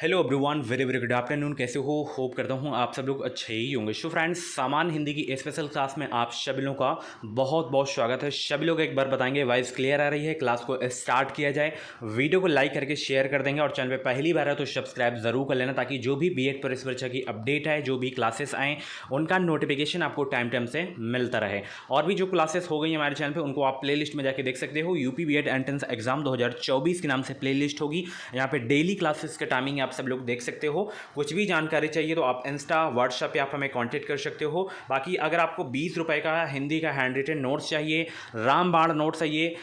Hello everyone, very very good afternoon. कैसे हो? Hope करता हूँ आप सब लोग अच्छे ही होंगे। सो फ्रेंड्स, सामान्य हिंदी की स्पेशल क्लास में आप सभी लोगों का बहुत बहुत स्वागत है। सभी लोग एक बार बताएंगे वॉइस क्लियर आ रही है? क्लास को स्टार्ट किया जाए। वीडियो को लाइक करके शेयर कर देंगे और चैनल पे पहली बार है तो सब्सक्राइब जरूर कर लेना, ताकि जो भी बीएड प्रवेश परीक्षा की अपडेट है, जो भी क्लासेस आएँ, उनका नोटिफिकेशन आपको टाइम टाइम से मिलता रहे। और भी जो क्लासेस हो गई हमारे चैनल पर, उनको आप प्ले लिस्ट में जाके देख सकते हो। यूपी बीएड एंट्रेंस एग्जाम 2024 के नाम से प्ले लिस्ट होगी। यहाँ पे डेली क्लासेस के टाइमिंग आप सब लोग देख सकते हो। कुछ भी जानकारी चाहिए तो आप इंस्टा व्हाट्सएप पे आप हमें कांटेक्ट कर सकते हो। बाकी अगर आपको 20 रुपए का हिंदी का हैंड रिटन नोट्स चाहिए, रामबाण नोट्स चाहिए,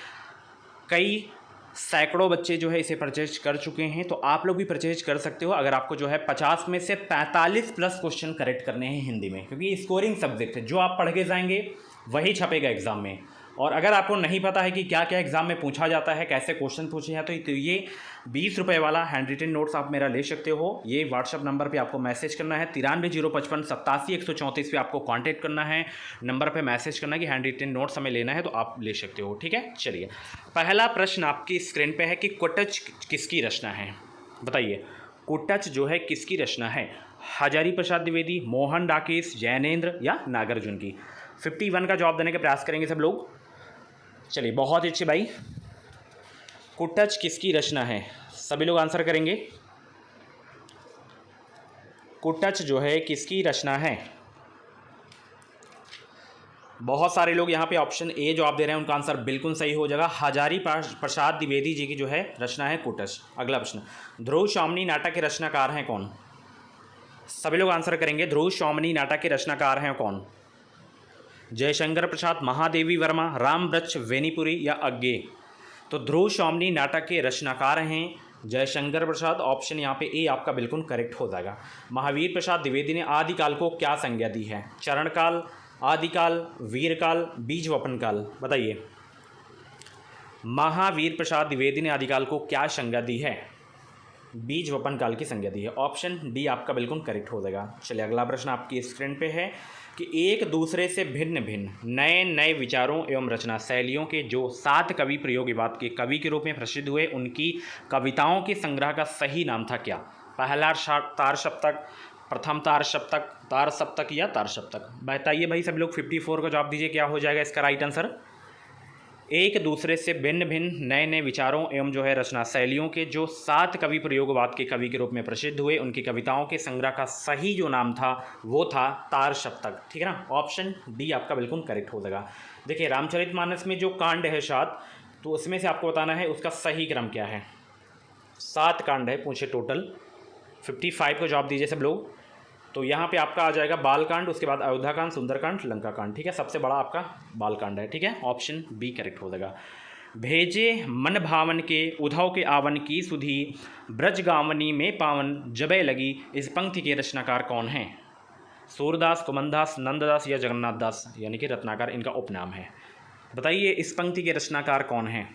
कई सैकड़ों बच्चे जो है इसे परचेज कर चुके हैं, तो आप लोग भी परचेज कर सकते हो। अगर आपको जो है 50 में से 45 प्लस क्वेश्चन करेक्ट करने हैं हिंदी में, क्योंकि स्कोरिंग सब्जेक्ट है। जो आप पढ़ के जाएंगे वही छपेगा एग्जाम में। और अगर आपको नहीं पता है कि क्या क्या एग्जाम में पूछा जाता है, कैसे क्वेश्चन पूछे हैं, तो ये 20 रुपये वाला हैंड रिटन नोट्स आप मेरा ले सकते हो। ये व्हाट्सअप नंबर पे आपको मैसेज करना है, 93 055 87 134 पे आपको कांटेक्ट करना है। नंबर पे मैसेज करना है कि हैंड रिटन नोट्स हमें लेना है, तो आप ले सकते हो। ठीक है, चलिए पहला प्रश्न आपकी स्क्रीन पे है कि कुटच किसकी रचना है? बताइए, कुटच जो है किसकी रचना है? हजारी प्रसाद द्विवेदी, मोहन डाकेश, जैनेन्द्र या नागार्जुन की? 51 का जवाब देने का प्रयास करेंगे सब लोग। चलिए, बहुत अच्छे भाई। कुटच किसकी रचना है? सभी लोग आंसर करेंगे। कुटच जो है किसकी रचना है? बहुत सारे लोग यहाँ पे ऑप्शन ए जवाब दे रहे हैं, उनका आंसर बिल्कुल सही हो जाएगा। हजारी प्रसाद द्विवेदी जी की जो है रचना है कुटच। अगला प्रश्न, ध्रुव शॉमनी नाटक के रचनाकार हैं कौन? सभी लोग आंसर करेंगे। ध्रुव शॉमनी नाटक के रचनाकार हैं कौन? जयशंकर प्रसाद, महादेवी वर्मा, राम वृक्ष वेनीपुरी या अज्ञे? तो ध्रुव शॉमनी नाटक के रचनाकार हैं जयशंकर प्रसाद। ऑप्शन यहाँ पे ए आपका बिल्कुल करेक्ट हो जाएगा। महावीर प्रसाद द्विवेदी ने आदिकाल को क्या संज्ञा दी है? चरणकाल, आदिकाल, वीरकाल, बीजवपन काल? बताइए, महावीर प्रसाद द्विवेदी ने आदिकाल को क्या संज्ञा दी है? बीज वपन काल की संज्ञा दी है। ऑप्शन डी आपका बिल्कुल करेक्ट हो जाएगा। चलिए, अगला प्रश्न आपकी स्क्रीन पे है कि एक दूसरे से भिन्न भिन्न नए नए विचारों एवं रचना शैलियों के जो 7 कवि प्रयोगवाद के कवि के रूप में प्रसिद्ध हुए, उनकी कविताओं के संग्रह का सही नाम था क्या? पहला तार सप्तक, प्रथम तार सप्तक, तार सप्तक या तार सप्तक? बताइए भाई सब लोग, 54 का जवाब दीजिए, क्या हो जाएगा इसका राइट आंसर? एक दूसरे से भिन्न भिन्न नए नए विचारों एवं जो है रचना शैलियों के जो 7 कवि प्रयोगवाद के कवि के रूप में प्रसिद्ध हुए, उनकी कविताओं के संग्रह का सही जो नाम था वो था तार सप्तक। ठीक है ना? ऑप्शन डी आपका बिल्कुल करेक्ट हो जाएगा। देखिए, रामचरितमानस में जो कांड है 7, तो उसमें से आपको बताना है उसका सही क्रम क्या है। 7 कांड है पूछे टोटल। 55 को जवाब दीजिए सब लोग। तो यहाँ पे आपका आ जाएगा बालकांड, उसके बाद अयोध्याकांड, सुंदरकांड, लंकाकांड। ठीक है, सबसे बड़ा आपका बालकांड है। ठीक है, ऑप्शन बी करेक्ट हो जाएगा। भेजे मन भावन के उधव के आवन की सुधी, ब्रज गावनी में पावन जबे लगी। इस पंक्ति के रचनाकार कौन हैं? सूरदास, कुमनदास, नंददास या जगन्नाथ दास, यानी कि रत्नाकर इनका उपनाम है। बताइए, इस पंक्ति के रचनाकार कौन हैं?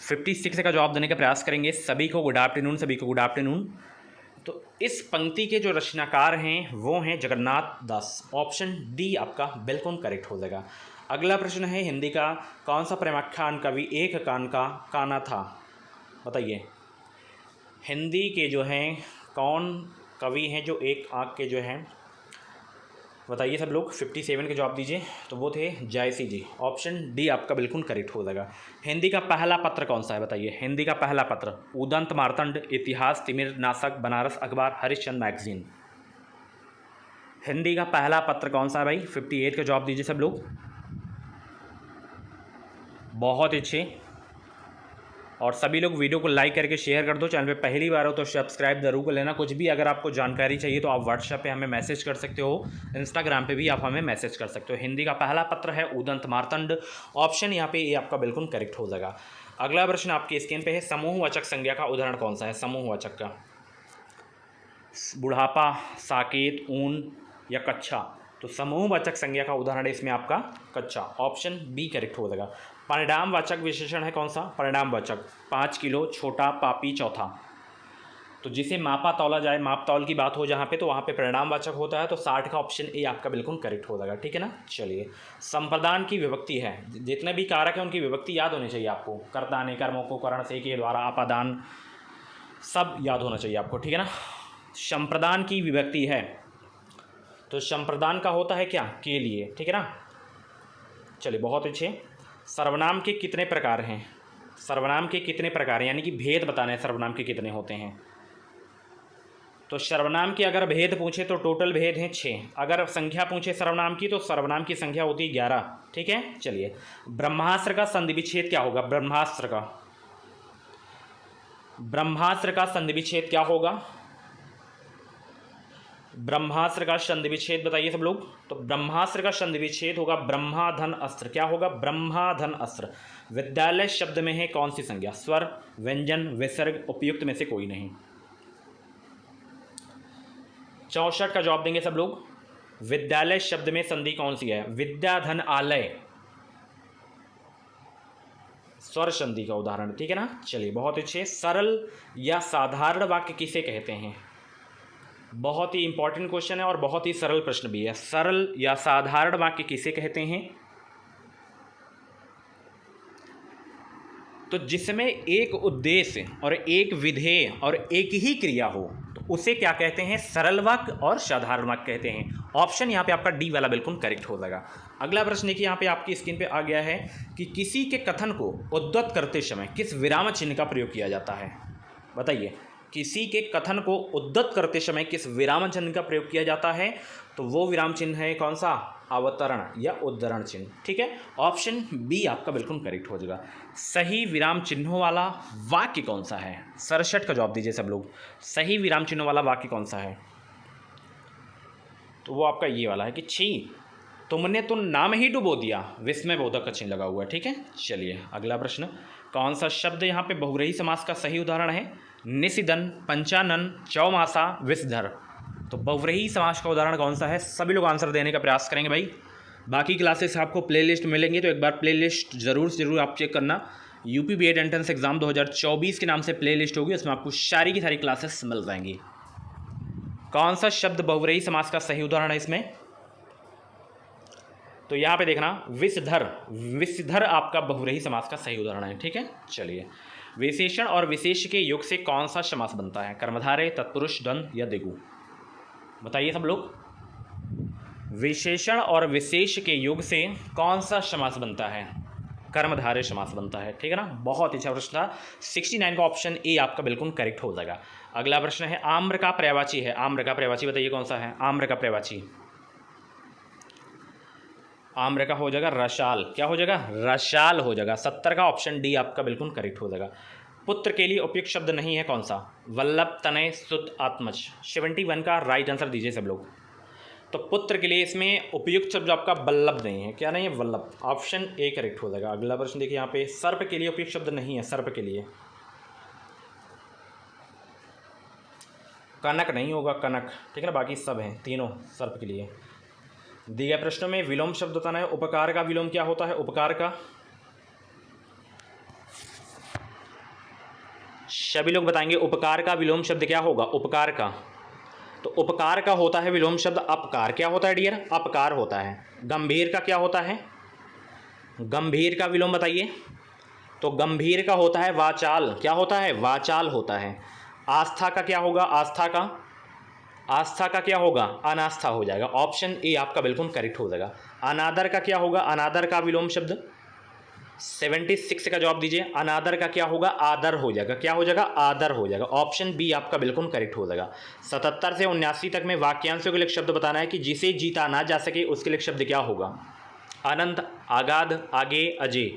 56 का जवाब देने का प्रयास करेंगे। सभी को गुड आफ्टरनून, सभी को गुड आफ्टरनून। तो इस पंक्ति के जो रचनाकार हैं वो हैं जगन्नाथ दास। ऑप्शन डी आपका बिल्कुल करेक्ट हो जाएगा। अगला प्रश्न है, हिंदी का कौन सा प्रेमाख्यान कवि एक कान का काना था? बताइए, हिंदी के जो हैं कौन कवि हैं जो एक आँख के जो हैं? बताइए सब लोग, 57 के जवाब दीजिए। तो वो थे जायसी जी। ऑप्शन डी आपका बिल्कुल करेक्ट हो जाएगा। हिंदी का पहला पत्र कौन सा है? बताइए, हिंदी का पहला पत्र उदंत मार्तंड, इतिहास, तिमिर, नासक, बनारस अखबार, हरिश्चंद्र मैगजीन? हिंदी का पहला पत्र कौन सा है भाई? 58 का जवाब दीजिए सब लोग। बहुत अच्छे। और सभी लोग वीडियो को लाइक करके शेयर कर दो। चैनल पे पहली बार हो तो सब्सक्राइब जरूर कर लेना। कुछ भी अगर आपको जानकारी चाहिए तो आप व्हाट्सएप पे हमें मैसेज कर सकते हो, इंस्टाग्राम पे भी आप हमें मैसेज कर सकते हो। हिंदी का पहला पत्र है उदंत मार्तंड। ऑप्शन यहाँ पे ये आपका बिल्कुल करेक्ट हो जाएगा। अगला प्रश्न आपकी स्क्रीन पे है, समूहवाचक संज्ञा का उदाहरण कौन सा है? समूहवाचक का बुढ़ापा, साकेत, ऊन या कच्छा? तो समूहवाचक संज्ञा का उदाहरण है इसमें आपका कच्छा। ऑप्शन बी करेक्ट हो जाएगा। परिणामवाचक विशेषण है कौन सा? परिणामवाचक 5 किलो, छोटा, पापी, चौथा। तो जिसे मापा तौला जाए, माप तौल की बात हो जहाँ पे, तो वहाँ पे परिणामवाचक होता है। तो 60 का ऑप्शन ए आपका बिल्कुल करेक्ट हो जाएगा। ठीक है ना? चलिए, संप्रदान की विभक्ति है, जितने भी कारक हैं उनकी विभक्ति याद होनी चाहिए आपको। कर्ता ने कर्मों को करण से के द्वारा, अपादान, सब याद होना चाहिए आपको, ठीक है ना। संप्रदान की विभक्ति है, तो संप्रदान का होता है क्या, के लिए, ठीक है ना। चलिए बहुत अच्छे। सर्वनाम के कितने प्रकार हैं, सर्वनाम के कितने प्रकार हैं, यानी कि भेद बताना है सर्वनाम के कितने होते हैं। तो सर्वनाम के अगर भेद पूछे तो टोटल भेद हैं 6, अगर संख्या पूछे सर्वनाम की तो सर्वनाम की संख्या होती है 11, ठीक है। चलिए ब्रह्मास्त्र का संधि विच्छेद क्या होगा, ब्रह्मास्त्र का संधि विच्छेद क्या होगा, ब्रह्मास्त्र का संधि विच्छेद बताइए सब लोग। तो ब्रह्मास्त्र का संधि विच्छेद होगा ब्रह्माधन अस्त्र, क्या होगा, ब्रह्माधन अस्त्र। विद्यालय शब्द में है कौन सी संज्ञा, स्वर, व्यंजन, विसर्ग, उपयुक्त में से कोई नहीं। 64 का जवाब देंगे सब लोग। विद्यालय शब्द में संधि कौन सी है, विद्याधन आलय, स्वर संधि का उदाहरण, ठीक है ना। चलिए बहुत अच्छे। सरल या साधारण वाक्य किसे कहते हैं, बहुत ही इंपॉर्टेंट क्वेश्चन है और बहुत ही सरल प्रश्न भी है। सरल या साधारण वाक्य किसे कहते हैं, तो जिसमें एक उद्देश्य और एक विधेय और एक ही क्रिया हो तो उसे क्या कहते हैं, सरल वाक्य और साधारण वाक्य कहते हैं। ऑप्शन यहाँ पे आपका डी वाला बिल्कुल करेक्ट हो जाएगा। अगला प्रश्न देखिए, यहाँ पे आपकी स्क्रीन पे आ गया है कि किसी के कथन को उद्धृत करते समय किस विराम चिन्ह का प्रयोग किया जाता है, बताइए। किसी के कथन को उद्धृत करते समय किस विराम चिन्ह का प्रयोग किया जाता है, तो वो विराम चिन्ह है कौन सा, अवतरण या उद्धरण चिन्ह, ठीक है। ऑप्शन बी आपका बिल्कुल करेक्ट हो जाएगा। सही विराम चिन्हों वाला वाक्य कौन सा है, 67 का जवाब दीजिए सब लोग। सही विराम चिन्हों वाला वाक्य कौन सा है, तो वो आपका ये वाला है कि छी तुमने तो नाम ही डुबो दिया, विस्मय बोधक का चिन्ह लगा हुआ है, ठीक है। चलिए अगला प्रश्न, कौन सा शब्द यहाँ पे बहुव्रीहि समास का सही उदाहरण है, निशिदन, पंचानन, चौमासा, विषधर। तो बहुव्रीहि समास का उदाहरण कौन सा है, सभी लोग आंसर देने का प्रयास करेंगे भाई। बाकी क्लासेस आपको प्लेलिस्ट मिलेंगी, तो एक बार प्लेलिस्ट जरूर आप चेक करना। यूपी बीएड एंट्रेंस एग्जाम 2024 के नाम से प्लेलिस्ट होगी, उसमें आपको सारी की सारी क्लासेस मिल जाएंगी। कौन सा शब्द बहुव्रीहि समास का सही उदाहरण है इसमें, तो यहाँ पे देखना विषधर, विषधर आपका बहुव्रीहि समास का सही उदाहरण है, ठीक है। चलिए विशेषण और विशेष के योग से कौन सा समास बनता है, कर्मधारय, तत्पुरुष, द्वंद्व या दिगु, बताइए सब लोग। विशेषण और विशेष के योग से कौन सा समास बनता है, कर्मधारय समास बनता है, ठीक है ना। बहुत अच्छा प्रश्न था। 69 का ऑप्शन ए आपका बिल्कुल करेक्ट हो जाएगा। अगला प्रश्न है आम्र का पर्यायवाची है, आम्र का पर्यायवाची बताइए कौन सा है, आम्र का पर्यायवाची, आम्र का हो जाएगा रसाल, क्या हो जाएगा, रसाल हो जाएगा। 70 का ऑप्शन डी आपका बिल्कुल करेक्ट हो जाएगा। पुत्र के लिए उपयुक्त शब्द नहीं है कौन सा, वल्लभ, तनय, सुत, आत्मज। 71 का राइट आंसर दीजिए सब लोग। तो पुत्र के लिए इसमें उपयुक्त शब्द आपका वल्लभ नहीं है, क्या नहीं है, वल्लभ। ऑप्शन ए करेक्ट हो जाएगा। अगला प्रश्न देखिए यहाँ पे, सर्प के लिए उपयुक्त शब्द नहीं है, सर्प के लिए कनक नहीं होगा, कनक, ठीक है ना। बाकी सब हैं तीनों सर्प के लिए। दिए गए प्रश्नों में विलोम शब्द बताना है, उपकार का विलोम क्या होता है, उपकार का, सभी लोग बताएंगे उपकार का विलोम शब्द क्या होगा, उपकार का। तो उपकार का होता है विलोम शब्द अपकार, क्या होता है डियर, अपकार होता है। गंभीर का क्या होता है, गंभीर का विलोम बताइए, तो गंभीर का होता है वाचाल, क्या होता है, वाचाल होता है। आस्था का क्या होगा, आस्था का, आस्था का क्या होगा, अनास्था हो जाएगा। ऑप्शन ए आपका बिल्कुल करेक्ट हो जाएगा। अनादर का क्या होगा, अनादर का विलोम शब्द, 76 का जवाब दीजिए। अनादर का क्या होगा, आदर हो जाएगा, क्या हो जाएगा, आदर हो जाएगा। ऑप्शन बी आपका बिल्कुल करेक्ट हो जाएगा। 77 से 79 तक में वाक्यांशों के लिए शब्द बताना है कि जिसे जीता ना जा सके उसके लिए शब्द क्या होगा, अनंत, आगाध, आगे, अजय।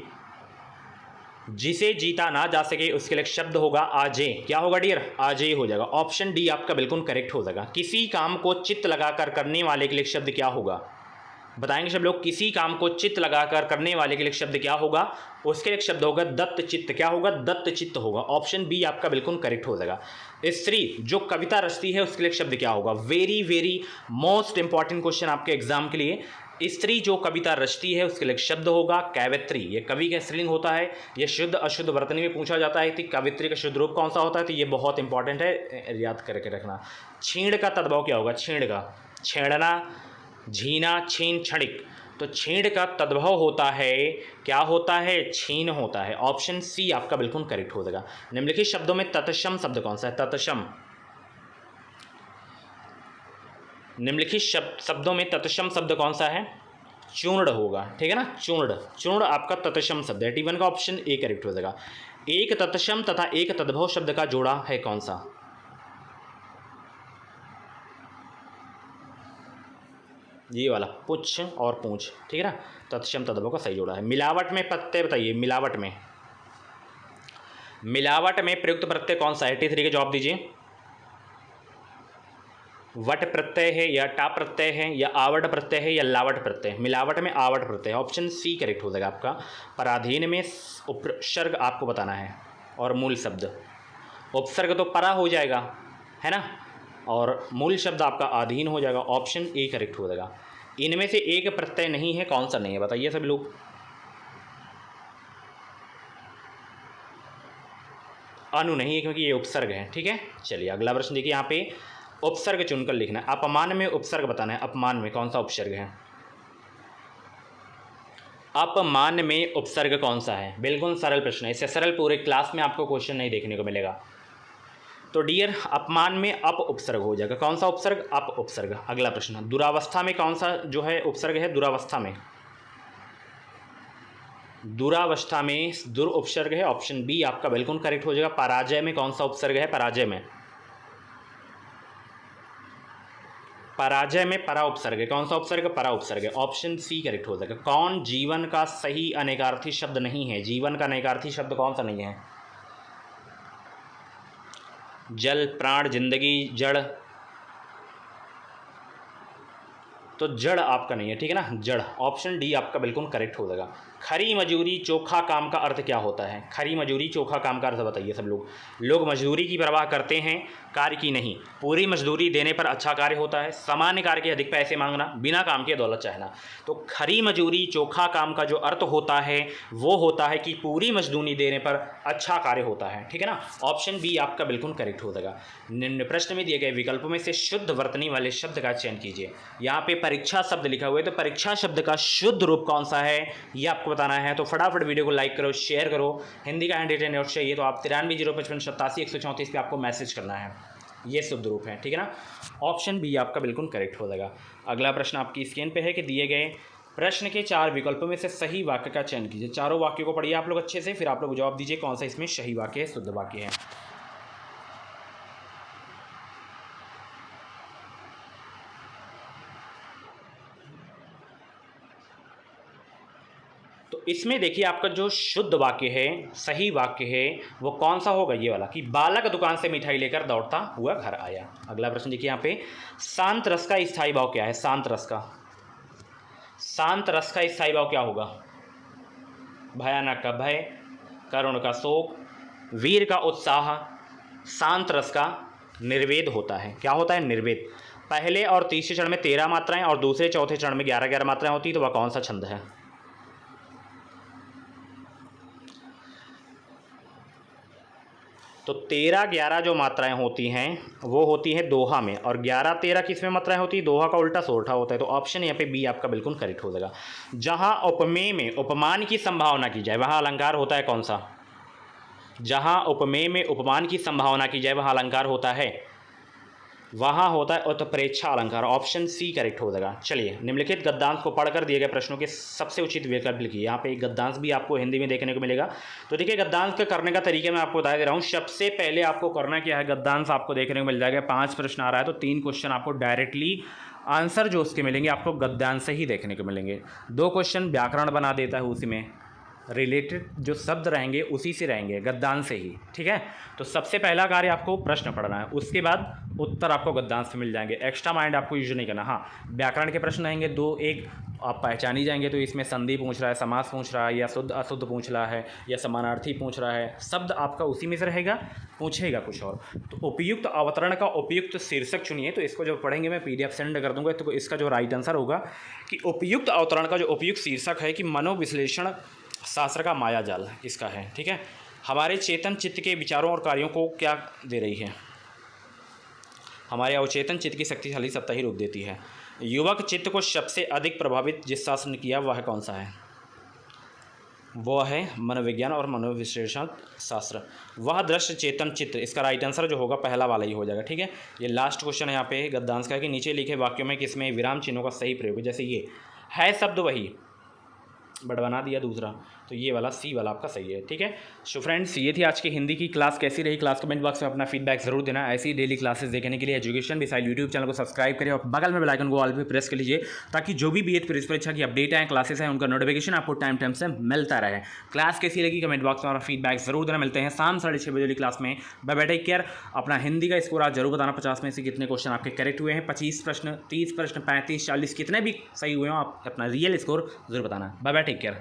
जिसे जीता ना जा सके उसके लिए शब्द होगा आजे, क्या होगा डियर, आजे हो जाएगा। ऑप्शन डी आपका बिल्कुल करेक्ट हो जाएगा। किसी काम को चित्त लगाकर करने वाले के लिए शब्द क्या होगा, बताएंगे सब लोग। किसी काम को चित्त लगाकर करने वाले के लिए शब्द क्या होगा, उसके लिए शब्द होगा दत्त चित्त, क्या होगा, दत्त चित्त होगा। ऑप्शन बी आपका बिल्कुल करेक्ट हो जाएगा। स्त्री जो कविता रचती है उसके लिए शब्द क्या होगा, very very most important question आपके एग्जाम के लिए। स्त्री जो कविता रचती है उसके लिए शब्द होगा कवित्री, ये कवि का स्त्रीलिंग होता है। ये शुद्ध अशुद्ध वर्तनी में पूछा जाता है कि कवित्री का शुद्ध रूप कौन सा होता है, तो ये बहुत इंपॉर्टेंट है, याद करके रखना। छीण का तद्भव क्या होगा, छीण का, छेड़ना, झीना, छीन, क्षणिक। तो छीण का तद्भव होता है, क्या होता है, छीन होता है। ऑप्शन सी आपका बिल्कुल करेक्ट हो जाएगा। निम्नलिखित शब्दों में तत्सम शब्द कौन सा है? तत्सम, निम्नलिखित शब्दों में तत्सम शब्द कौन सा है? चूर्ण होगा, ठीक है ना। चूर्ण, चूर्ण आपका तत्सम शब्द है। टी1 का ऑप्शन ए करेक्ट हो जाएगा। एक तत्सम तथा एक तद्भव शब्द का जोड़ा है कौन सा? ये वाला, पुच्छ और पूंछ, ठीक है ना। तत्सम तद्भव का सही जोड़ा है। मिलावट में प्रत्यय बताइए, मिलावट में, मिलावट में प्रयुक्त प्रत्यय कौन सा है? टी3 का जवाब दीजिए। वट प्रत्यय है या टा प्रत्यय है या आवट प्रत्यय है या लावट प्रत्यय? मिलावट में आवट प्रत्यय, ऑप्शन सी करेक्ट हो जाएगा आपका। पराधीन में उपसर्ग आपको बताना है और मूल शब्द। उपसर्ग तो परा हो जाएगा, है ना, और मूल शब्द आपका अधीन हो जाएगा। ऑप्शन ए करेक्ट हो जाएगा। इनमें से एक प्रत्यय नहीं है, कौन सा नहीं है बताइए सभी लोग। अनु नहीं है क्योंकि ये उपसर्ग है, ठीक है। चलिए अगला प्रश्न देखिए, यहाँ पे उपसर्ग चुनकर लिखना है। अपमान में उपसर्ग बताना है। अपमान में कौन सा उपसर्ग है? अपमान में उपसर्ग कौन सा है? बिल्कुल सरल प्रश्न है, इससे सरल पूरे क्लास में आपको क्वेश्चन नहीं देखने को मिलेगा। तो डियर, अपमान में अप उपसर्ग हो जाएगा। कौन सा उपसर्ग? अप उपसर्ग। अगला प्रश्न, दुरावस्था में कौन सा जो है उपसर्ग है? दुरावस्था में, दुरावस्था में दुर उपसर्ग है। ऑप्शन बी आपका बिल्कुल करेक्ट हो जाएगा। पराजय में कौन सा उपसर्ग है? पराजय में, पराजय में परा उपसर्ग है। कौन सा उपसर्ग? परा उपसर्ग है। ऑप्शन सी करेक्ट हो जाएगा। कौन जीवन का सही अनेकार्थी शब्द नहीं है? जीवन का अनेकार्थी शब्द कौन सा नहीं है? जल, प्राण, जिंदगी, जड़, तो जड़ आपका नहीं है, ठीक है ना, जड़। ऑप्शन डी आपका बिल्कुल करेक्ट हो जाएगा। खरी मजदूरी चोखा काम का अर्थ क्या होता है? खरी मजदूरी चोखा काम का अर्थ बताइए सब लोग। लोग मजदूरी की परवाह करते हैं, कार्य की नहीं। पूरी मजदूरी देने पर अच्छा कार्य होता है। सामान्य कार्य के अधिक पैसे मांगना, बिना काम के दौलत चाहना। तो खरी मजदूरी चोखा काम का जो अर्थ होता है वो होता है कि पूरी मजदूरी देने पर अच्छा कार्य होता है, ठीक है ना। ऑप्शन बी आपका बिल्कुल करेक्ट हो जाएगा। निम्न प्रश्न में दिए गए विकल्पों में से शुद्ध वर्तनी वाले शब्द का चयन कीजिए। यहाँ पे परीक्षा शब्द लिखा हुआ है, तो परीक्षा शब्द का शुद्ध रूप कौन सा है ये आपको बताना है। तो फटाफट वीडियो को लाइक करो, शेयर करो। हिंदी का हैंड रिटन नोट चाहिए तो आप 9305588134 पे आपको मैसेज करना है। ये शुद्ध रूप है, ठीक है ना। ऑप्शन बी आपका बिल्कुल करेक्ट हो जाएगा। अगला प्रश्न आपकी स्क्रीन पे है कि दिए गए प्रश्न के 4 विकल्पों में से सही वाक्य का चयन कीजिए। चारों वाक्यों को पढ़िए आप लोग अच्छे से, फिर आप लोग जवाब दीजिए कौन सा इसमें सही वाक्य है, शुद्ध वाक्य है। तो इसमें देखिए आपका जो शुद्ध वाक्य है, सही वाक्य है, वो कौन सा होगा? ये वाला कि बालक दुकान से मिठाई लेकर दौड़ता हुआ घर आया। अगला प्रश्न देखिए यहाँ पे, शांत रस का स्थायी भाव क्या है? शांत रस का, शांत रस का स्थायी भाव क्या होगा? भयानक का भय, करुण का शोक, वीर का उत्साह, शांत रस का निर्वेद होता है। क्या होता है? निर्वेद। पहले और तीसरे चरण में 13 मात्राएं और दूसरे चौथे चरण में 11-11 मात्राएं होती, तो वह कौन सा छंद है? तो 13-11 जो मात्राएं होती हैं वो होती हैं दोहा में, और 11-13 किस में मात्राएं होती है? दोहा का उल्टा सोरठा होता है। तो ऑप्शन यहाँ पे बी आपका बिल्कुल करेक्ट हो जाएगा। जहां उपमेय में उपमान की संभावना की जाए वहां अलंकार होता है कौन सा? जहां उपमेय में उपमान की संभावना की जाए वहां अलंकार होता है, वहाँ होता है उत्प्रेक्षा अलंकार। ऑप्शन सी करेक्ट हो जाएगा। चलिए, निम्नलिखित गद्यांश को पढ़कर दिए गए प्रश्नों के सबसे उचित विकल्प लिखिए। यहाँ पे एक गद्यांश भी आपको हिंदी में देखने को मिलेगा। तो देखिए, गद्यांश का करने का तरीका मैं आपको बता दे रहा हूँ। सबसे पहले आपको करना क्या है, गद्यांश आपको देखने को मिल जाएगा। 5 प्रश्न आ रहा है तो 3 क्वेश्चन आपको डायरेक्टली आंसर जो उसके मिलेंगे आपको गद्यांश से ही देखने को मिलेंगे। 2 क्वेश्चन व्याकरण बना देता है, उसी में रिलेटेड जो शब्द रहेंगे उसी से रहेंगे, गद्यांश से ही, ठीक है। तो सबसे पहला कार्य आपको प्रश्न पढ़ना है, उसके बाद उत्तर आपको गद्यांश से मिल जाएंगे। एक्स्ट्रा माइंड आपको यूज नहीं करना। हाँ, व्याकरण के प्रश्न रहेंगे 2, एक आप पहचान ही जाएंगे। तो इसमें संधि पूछ रहा है, समास पूछ रहा है, या शुद्ध अशुद्ध पूछ रहा है, या समानार्थी पूछ रहा है, शब्द आपका उसी में से रहेगा, पूछेगा कुछ और। तो उपयुक्त अवतरण का उपयुक्त शीर्षक चुनिए। तो इसको जो पढ़ेंगे मैं PDF सेंड कर दूंगा। तो इसका जो राइट आंसर होगा कि उपयुक्त अवतरण का जो उपयुक्त शीर्षक है कि मनोविश्लेषण शास्त्र का मायाजाल इसका है, ठीक है। हमारे चेतन चित्त के विचारों और कार्यों को क्या दे रही है? हमारे अवचेतन चित्त की शक्तिशाली सत्ता ही रोक देती है। युवक चित्त को सबसे अधिक प्रभावित जिस शास्त्र ने किया वह कौन सा है? वो है मनोविज्ञान और मनोविश्लेषण शास्त्र। वह दृश्य चेतन चित्र, इसका राइट आंसर जो होगा पहला वाला ही हो जाएगा। ठीक है, ये लास्ट क्वेश्चन है यहाँ पे गद्यांश का कि नीचे लिखे वाक्यों में किसमें विराम चिन्हों का सही प्रयोग है। जैसे ये है शब्द वही, बट बना दिया दूसरा, तो ये वाला सी वाला आपका सही है। ठीक है, सो फ्रेंड्स ये थी आज की हिंदी की क्लास। कैसी रही क्लास, कमेंट बॉक्स में अपना फीडबैक जरूर देना। ऐसी डेली क्लासेस देखने के लिए एजुकेशन डिसाइड यूट्यूब चैनल को सब्सक्राइब करिए और बगल में बेल आइकन को ऑल पे प्रेस कर लीजिए, ताकि जो भी बीएड पुलिस परीक्षा की अपडेट है, क्लासेस हैं, उनका नोटिफिकेशन आपको टाइम टाइम से मिलता रहे। क्लास कैसी लगी कमेंट बॉक्स में अपना फीडबैक जरूर देना। मिलते हैं शाम 6:30 बजे वाली क्लास में। Bye bye, take care. अपना हिंदी का स्कोर आज जरूर बताना, 50 में से कितने क्वेश्चन आपके करेक्ट हुए हैं, 25 प्रश्न, 30 प्रश्न, 35, 40, कितने भी सही हुए हो आप अपना रियल स्कोर जरूर बताना। Bye bye, take care.